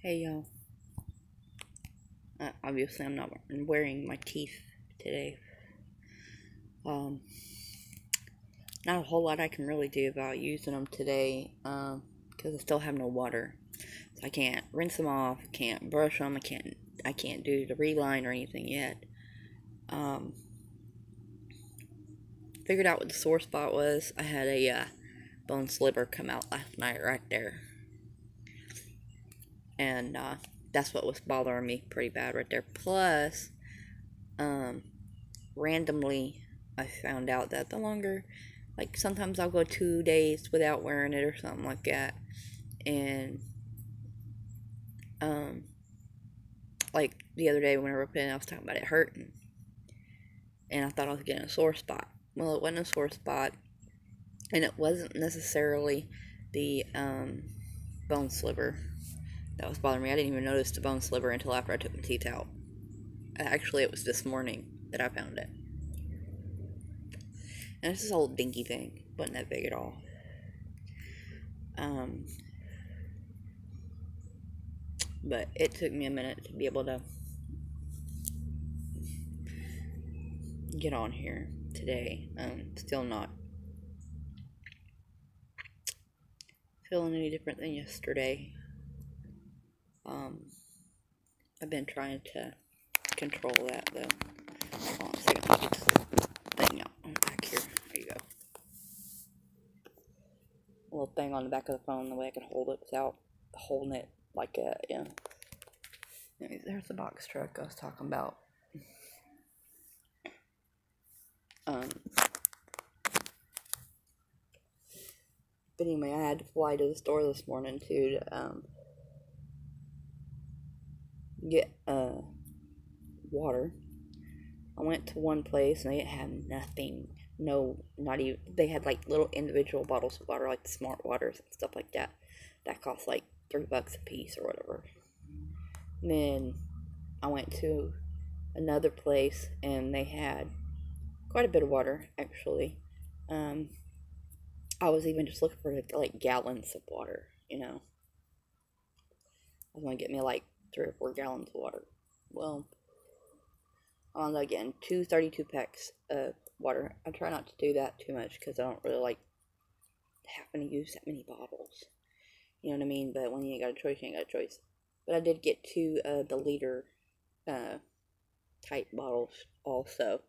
Hey y'all. Obviously, I'm not wearing my teeth today. Um, Not a whole lot I can really do about using them today. Because I still have no water, so I can't rinse them off. Can't brush them. I can't do the reline or anything yet. Um, Figured out what the sore spot was. I had a bone sliver come out last night right there, and that's what was bothering me pretty bad right there. Plus, um, randomly I found out that the longer, like sometimes I'll go 2 days without wearing it or something like that, and um like the other day when I ripped it, I was talking about it hurting, and I thought I was getting a sore spot. Well, it wasn't a sore spot, and it wasn't necessarily the bone sliver that was bothering me. I didn't even notice the bone sliver until after I took my teeth out. Actually, it was this morning that I found it. And it's this old dinky thing, wasn't that big at all. Um, but it took me a minute to be able to get on here today. Still not feeling any different than yesterday. I've been trying to control that though. Hold on a second, let me get this thing out back here. There you go. A little thing on the back of the phone, the way I can hold it without holding it like a, Anyways, there's the box truck I was talking about. But anyway, I had to fly to the store this morning to get water. I went to one place and they had nothing. No, not even. They had like little individual bottles of water, like the Smart Waters and stuff like that. That cost like $3 a piece or whatever. And then I went to another place and they had quite a bit of water actually. I was even just looking for like gallons of water. I was gonna get me like 3 or 4 gallons of water. Well, on again, 2 packs of water. I try not to do that too much because I don't really like having to use that many bottles. You know what I mean? But when you ain't got a choice, you ain't got a choice. But I did get 2 the liter type bottles also.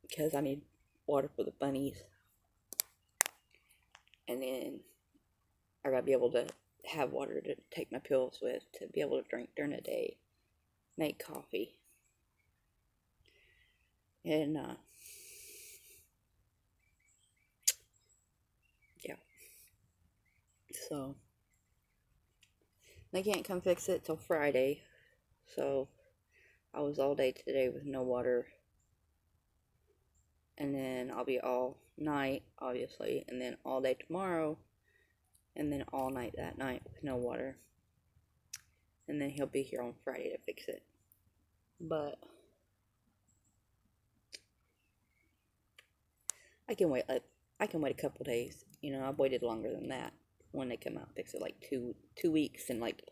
Because I need water for the bunnies. And then I gotta be able to have water to take my pills with, to be able to drink during the day, make coffee. And yeah. So they can't come fix it till Friday. So I was all day today with no water. And then I'll be all night, obviously, and then all day tomorrow, and then all night that night with no water. And then he'll be here on Friday to fix it. But I can wait. I can wait a couple days. I've waited longer than that when they come out and fix it, like 2 weeks and like,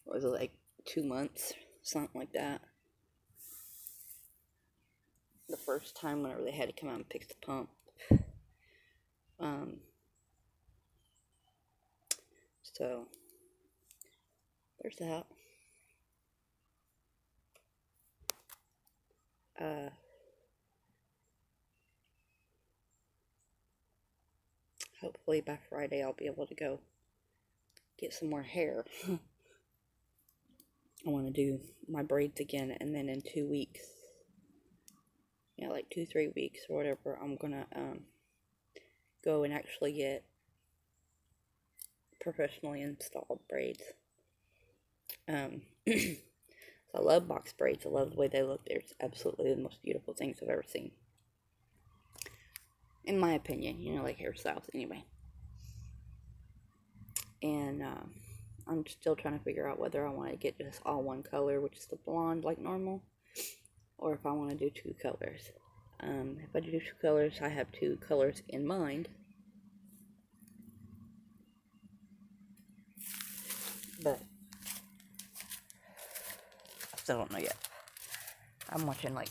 what was it, like 2 months, something like that. The first time whenever they had to come out and fix the pump. So there's that. Hopefully by Friday I'll be able to go get some more hair. I want to do my braids again, and then in 2 weeks, like 2-3 weeks or whatever, I'm gonna go and actually get professionally installed braids. So I love box braids. I love the way they look. They're absolutely the most beautiful things I've ever seen, in my opinion. Like hairstyles anyway. And I'm still trying to figure out whether I want to get just all one color, which is the blonde like normal, or if I want to do 2 colors. If I do 2 colors, I have 2 colors in mind. still don't know yet. I'm watching like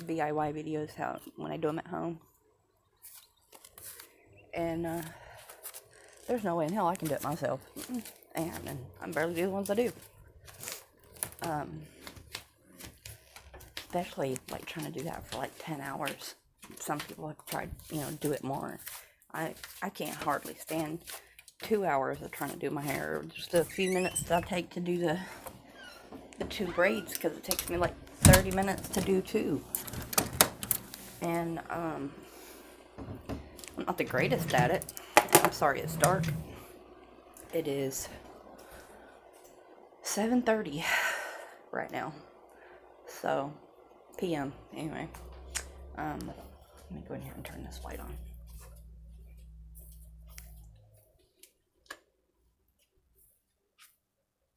DIY videos when I do them at home. And there's no way in hell I can do it myself. And I barely do the ones I do. Especially like trying to do that for like 10 hours. Some people have tried, do it more. I can't hardly stand 2 hours of trying to do my hair. Just a few minutes that I take to do the 2 braids, because it takes me like 30 minutes to do 2. And I'm not the greatest at it. I'm sorry it's dark. It is 7:30 right now. So PM anyway. Let me go in here and turn this light on.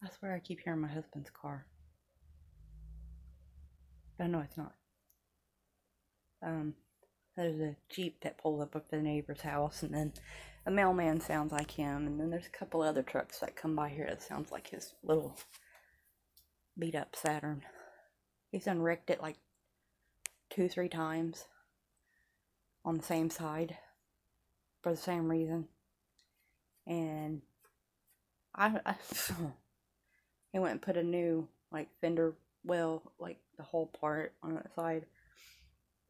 I swear I keep hearing my husband's car. But no, it's not. There's a Jeep that pulls up the neighbor's house, and then a mailman sounds like him, and then there's a couple other trucks that come by here that sounds like his little beat up Saturn. He's done wrecked it like 2-3 times on the same side for the same reason. And he went and put a new like fender well, like the whole part on that side,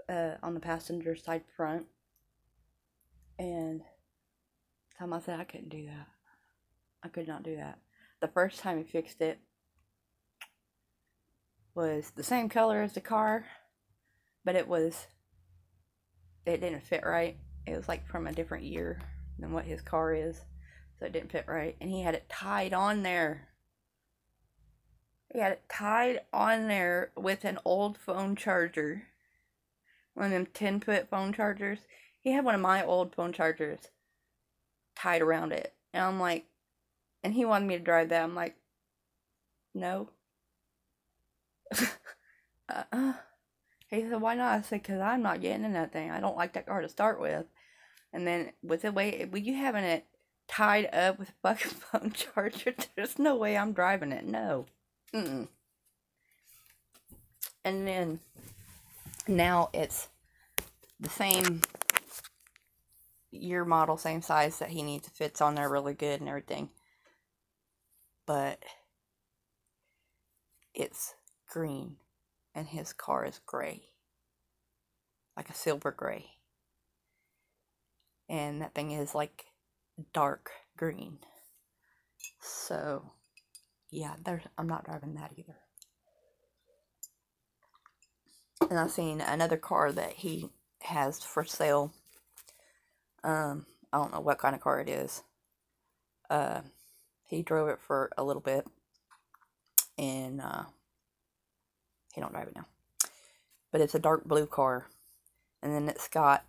on the passenger side front. And time I said I couldn't do that. I could not do that. The first time he fixed it was the same color as the car, but it didn't fit right. It was like from a different year than what his car is, so it didn't fit right. And he had it tied on there. He had it tied on there with an old phone charger. One of them 10-foot phone chargers. He had one of my old phone chargers tied around it. And I'm like, and he wanted me to drive that. I'm like, no. He said, why not? I said, because I'm not getting in that thing. I don't like that car to start with. And then with the way, with you having it tied up with a fucking phone charger, there's no way I'm driving it. No. And then now it's the same year model, same size that he needs. It fits on there really good and everything. But it's green and his car is gray. Like a silver gray. And that thing is like dark green. So yeah, I'm not driving that either. And I've seen another car that he has for sale. I don't know what kind of car it is. He drove it for a little bit, and he don't drive it now. But it's a dark blue car, and then it's got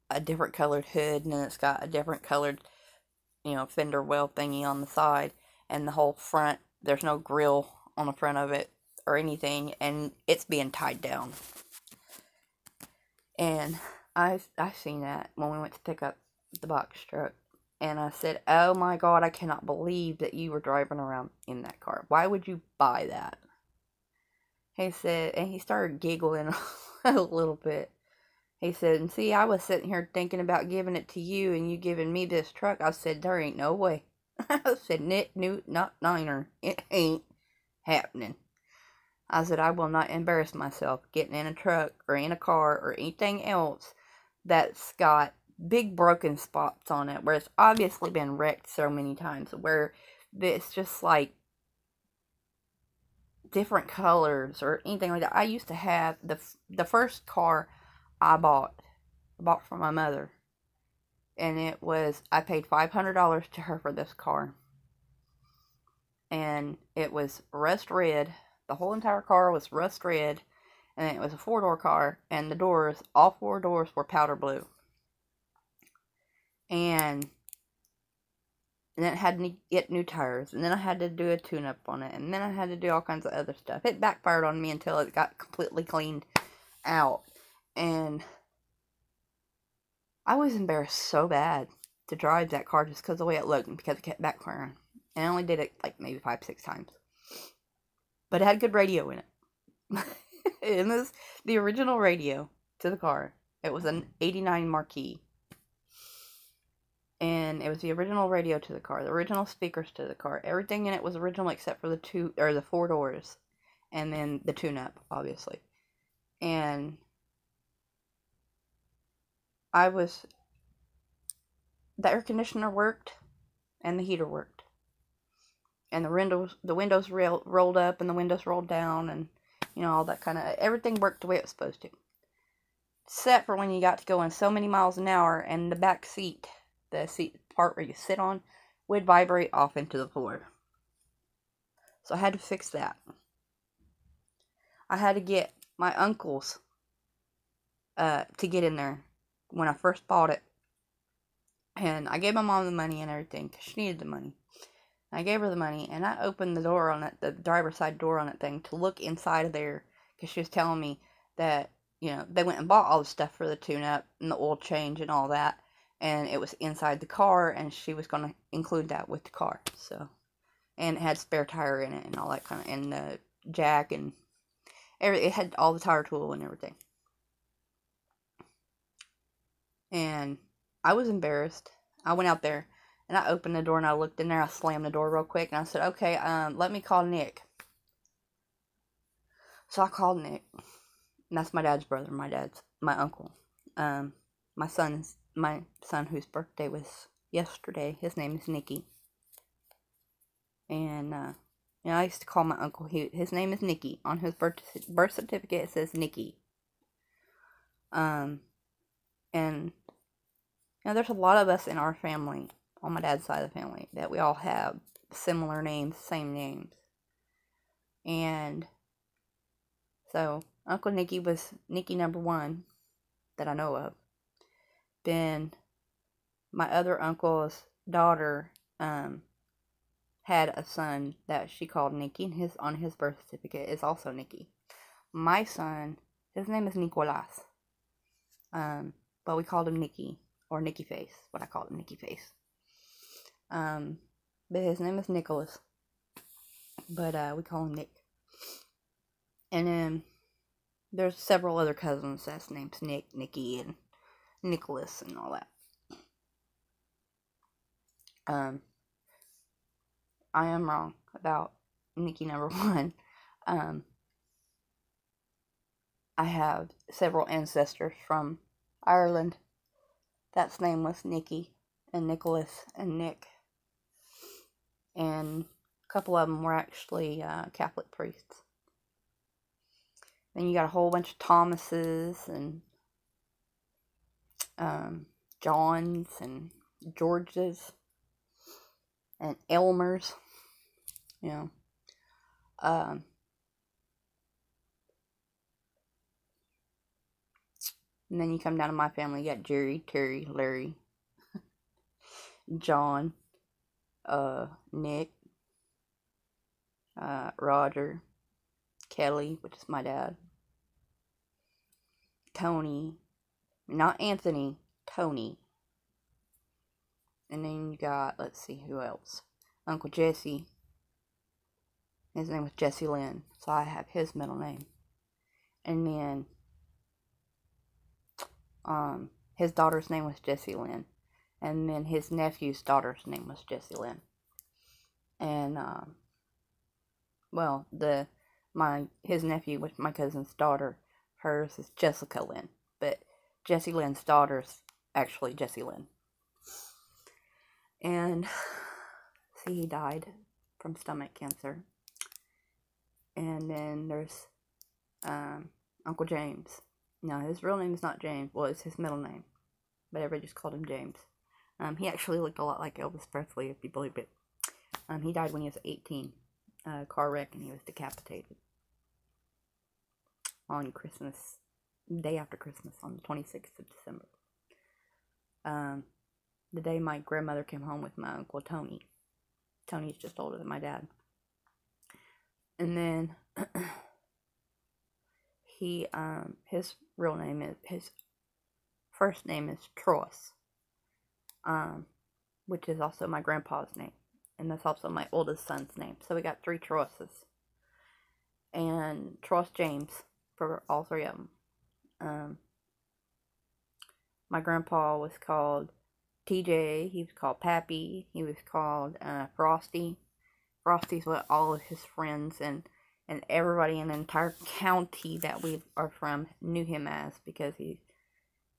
a different colored hood, and then it's got a different colored, fender well thingy on the side, and the whole front. There's no grill on the front of it or anything, and it's being tied down. And I seen that when we went to pick up the box truck, and I said, oh my God, I cannot believe that you were driving around in that car. Why would you buy that? He said, and he started giggling a little bit. He said, and see, I was sitting here thinking about giving it to you, and you giving me this truck. I said, there ain't no way. I said, not niner. It ain't happening. I said, I will not embarrass myself getting in a truck or in a car or anything else that's got big broken spots on it, where it's obviously been wrecked so many times, where it's just like different colors or anything like that. I used to have the first car I bought from my mother. And I paid $500 to her for this car. And it was rust red. The whole entire car was rust red. And it was a 4-door car. And the doors, all 4 doors were powder blue. And then it had to get new tires. And then I had to do a tune-up on it. And then I had to do all kinds of other stuff. It backfired on me until it got completely cleaned out. And I was embarrassed so bad to drive that car just because of the way it looked and because it kept backfiring. And I only did it like maybe 5-6 times. But it had good radio in it. It was the original radio to the car. It was an 89 Marquis. And it was the original radio to the car, the original speakers to the car. Everything in it was original except for the 4 doors. And then the tune-up, obviously. And the air conditioner worked, and the heater worked. And the windows rolled up, and the windows rolled down, and, all that kind of, everything worked the way it was supposed to. Except for when you got to going so many miles an hour, and the back seat, the seat part where you sit on, would vibrate off into the floor. So I had to fix that. I had to get my uncles to get in there when I first bought it. And I gave my mom the money and everything, because she needed the money. I gave her the money, and I opened the door on it, the driver's side door on that thing, to look inside of there, because she was telling me that, they went and bought all the stuff for the tune-up, and the oil change, and all that, and it was inside the car, and she was going to include that with the car, so, and it had spare tire in it, and all that kind of, and the jack, and it had all the tire tool and everything. And I was embarrassed. I went out there, and I opened the door, and I looked in there. I slammed the door real quick, and I said, okay, let me call Nick. So I called Nick. And that's my dad's brother, my uncle. My son whose birthday was yesterday, his name is Nicky. And, I used to call my uncle, his name is Nicky. On his birth certificate, it says Nicky. And, there's a lot of us in our family, on my dad's side of the family, that we all have similar names, same names. And so Uncle Nicky was Nicky number 1 that I know of. Then my other uncle's daughter had a son that she called Nicky, and on his birth certificate is also Nicky. My son, his name is Nicolas. But we called him Nicky. Or Nicky Face, what I called him, Nicky Face. But his name is Nicholas. But we call him Nick. And then there's several other cousins that's names Nick, Nicky, and Nicholas, and all that. I am wrong about Nicky number 1. I have several ancestors from Ireland. That's name was Nicky, and Nicholas, and Nick. And a couple of them were actually Catholic priests. Then you got a whole bunch of Thomases, and Johns, and Georges, and Elmers. And then you come down to my family, you got Jerry, Terry, Larry, John, Nick, Roger, Kelly, which is my dad, Tony, not Anthony, Tony. And then you got, let's see, who else? Uncle Jesse. His name was Jesse Lynn, so I have his middle name. And then his daughter's name was Jessie Lynn, and then his nephew's daughter's name was Jessie Lynn. And his nephew was my cousin's daughter. Hers is Jessica Lynn, but Jessie Lynn's daughter's actually Jessie Lynn. And he died from stomach cancer. And then there's Uncle James. No, his real name is not James. Well, it's his middle name. But everybody just called him James. He actually looked a lot like Elvis Presley, if you believe it. He died when he was 18. Car wreck, and he was decapitated. On Christmas, day after Christmas, on the 26th of December. The day my grandmother came home with my Uncle Tony. Tony's just older than my dad. And then his first name is Tross, which is also my grandpa's name, and that's also my oldest son's name. So we got 3 Trosses. and Tross James for all three of them. My grandpa was called TJ. He was called Pappy. He was called Frosty. Frosty's what all of his friends and everybody in the entire county that we are from knew him as, because he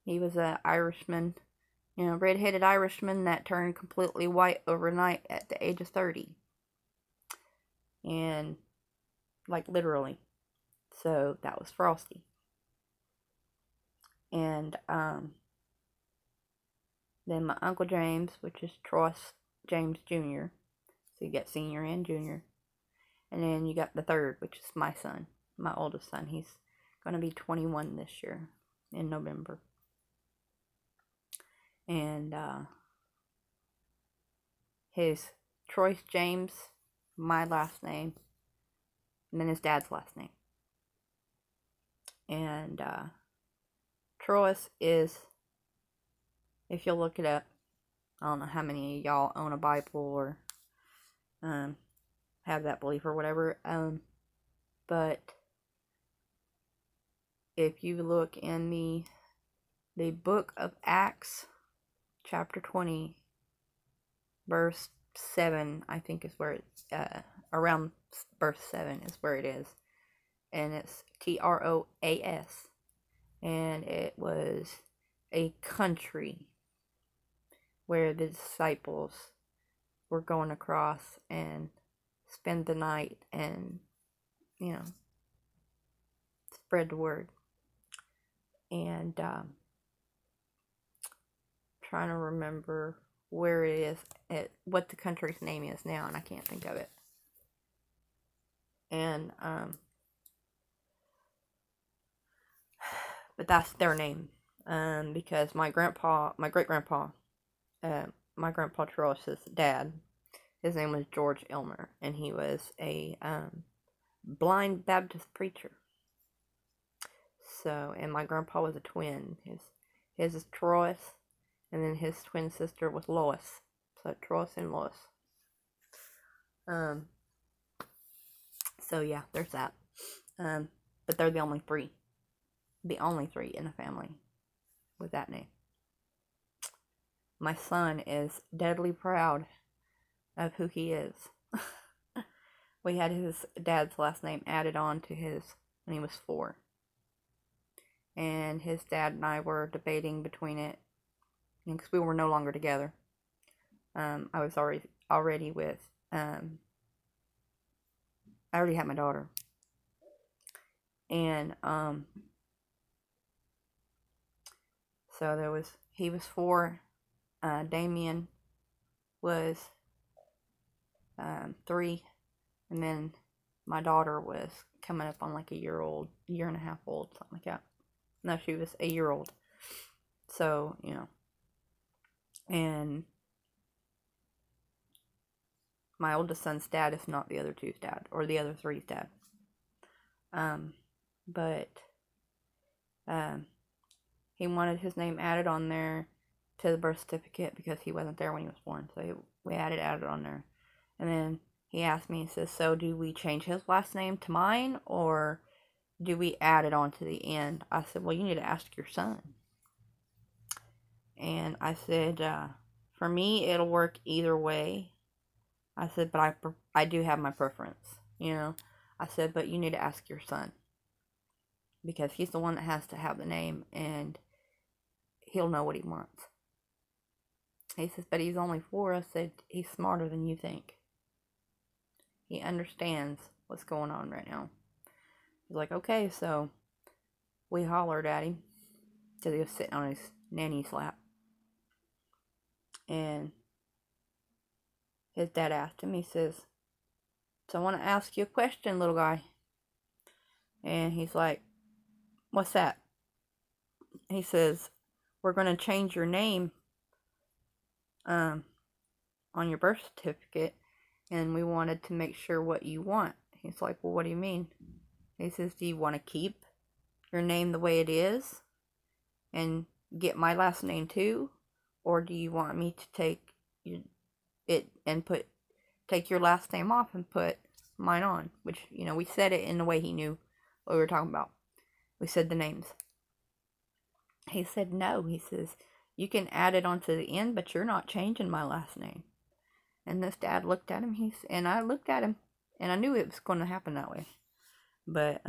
was an Irishman, red-headed Irishman that turned completely white overnight at the age of 30. And, like, literally. So, that was Frosty. And, then my Uncle James, which is Tross James Jr. So, you got senior and junior. And then you got the third, which is my son, my oldest son. He's going to be 21 this year in November. And his Troyce James, my last name, and then his dad's last name. And Troyce is, if you'll look it up, I don't know how many of y'all own a Bible or have that belief or whatever, but if you look in the book of Acts, chapter 20, verse 7, I think is where it's, around verse 7 is where it is, and it's Troas, and it was a country where the disciples were going across and spend the night and, spread the word. And trying to remember where it is, what the country's name is now, and I can't think of it. And but that's their name, because my great grandpa, my grandpa Troyce's dad, his name was George Elmer, and he was a blind Baptist preacher. So, and my grandpa was a twin. His is Troyce, and then his twin sister was Lois. So Troyce and Lois. So yeah, there's that. But they're the only three in the family with that name. My son is deadly proud of who he is. We had his dad's last name added on to his when he was 4. And his dad and I were debating between it, because we were no longer together. I was already with, I already had my daughter. And, so he was 4, Damien was, 3, and then my daughter was coming up on like a year and a half old, something like that. No, she was a year old. So, and my oldest son's dad is not the other two's dad, or the other three's dad. But he wanted his name added on there to the birth certificate because he wasn't there when he was born. So we added on there. And then he asked me, he says, so do we change his last name to mine, or do we add it on to the end? I said, well, you need to ask your son. And I said, for me, it'll work either way. I said, but I do have my preference, I said, but you need to ask your son, because he's the one that has to have the name, and he'll know what he wants. He says, but he's only 4. I said, he's smarter than you think. He understands what's going on right now. He's like, okay, so we hollered at him because he was sitting on his nanny's lap. And his dad asked him, he says, so I want to ask you a question, little guy. And he's like, what's that? He says, we're going to change your name on your birth certificate, and we wanted to make sure what you want. He's like, well, what do you mean? He says, do you want to keep your name the way it is and get my last name too? Or do you want me to take it and take your last name off and put mine on, which, you know, we said it in the way he knew what we were talking about. We said the names. He said, no. He says, you can add it onto the end, but you're not changing my last name. And this dad looked at him, and I looked at him, and I knew it was going to happen that way. But,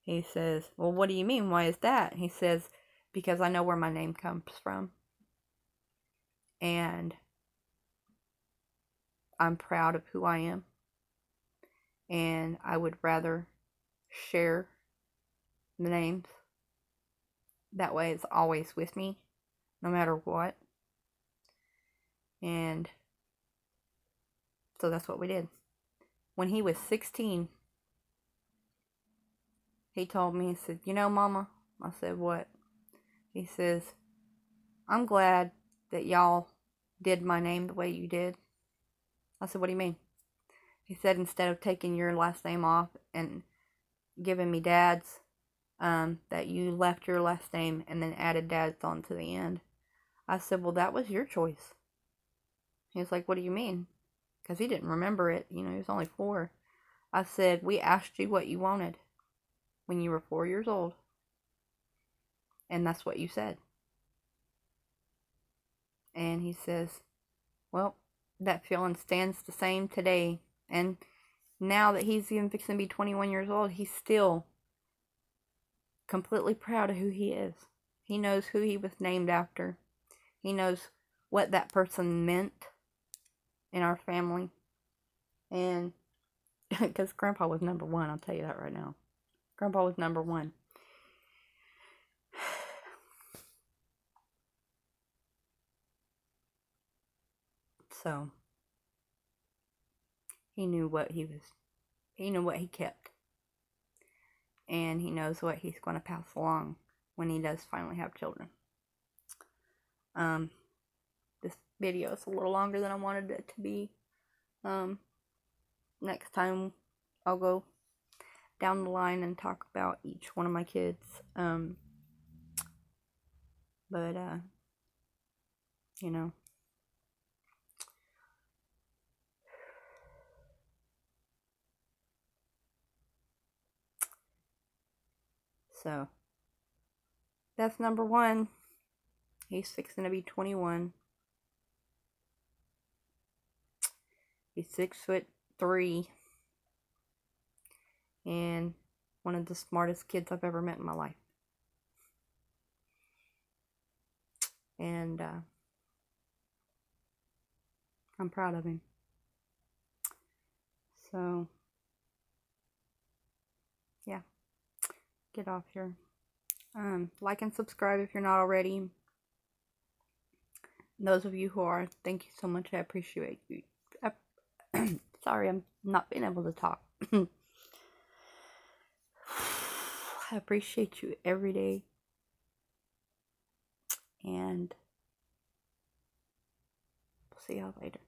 he says, well, what do you mean? Why is that? He says, because I know where my name comes from. And I'm proud of who I am. And I would rather share the names. That way it's always with me, no matter what. And so that's what we did. When he was 16, he told me, he said, you know, Mama, I said, what? He says, I'm glad that y'all did my name the way you did. I said, what do you mean? He said, instead of taking your last name off and giving me Dad's, that you left your last name and then added Dad's on to the end. I said, well, that was your choice. He was like, what do you mean? Because he didn't remember it. You know, he was only 4. I said, we asked you what you wanted when you were 4 years old. And that's what you said. And he says, well, that feeling stands the same today. And now that he's even fixing to be 21 years old, he's still completely proud of who he is. He knows who he was named after. He knows what that person meant in our family. And because Grandpa was number 1, I'll tell you that right now. Grandpa was number 1. So he knew what he knew what he kept. And he knows what he's going to pass along when he does finally have children. This video is a little longer than I wanted it to be. Next time I'll go down the line and talk about each one of my kids. You know. So, that's number 1. He's fixing to be 21. He's 6'3", and one of the smartest kids I've ever met in my life. And I'm proud of him. So, yeah. Get off here. Like and subscribe if you're not already. Those of you who are, thank you so much. I appreciate you. Sorry, I'm not being able to talk. I appreciate you every day. And we'll see y'all later.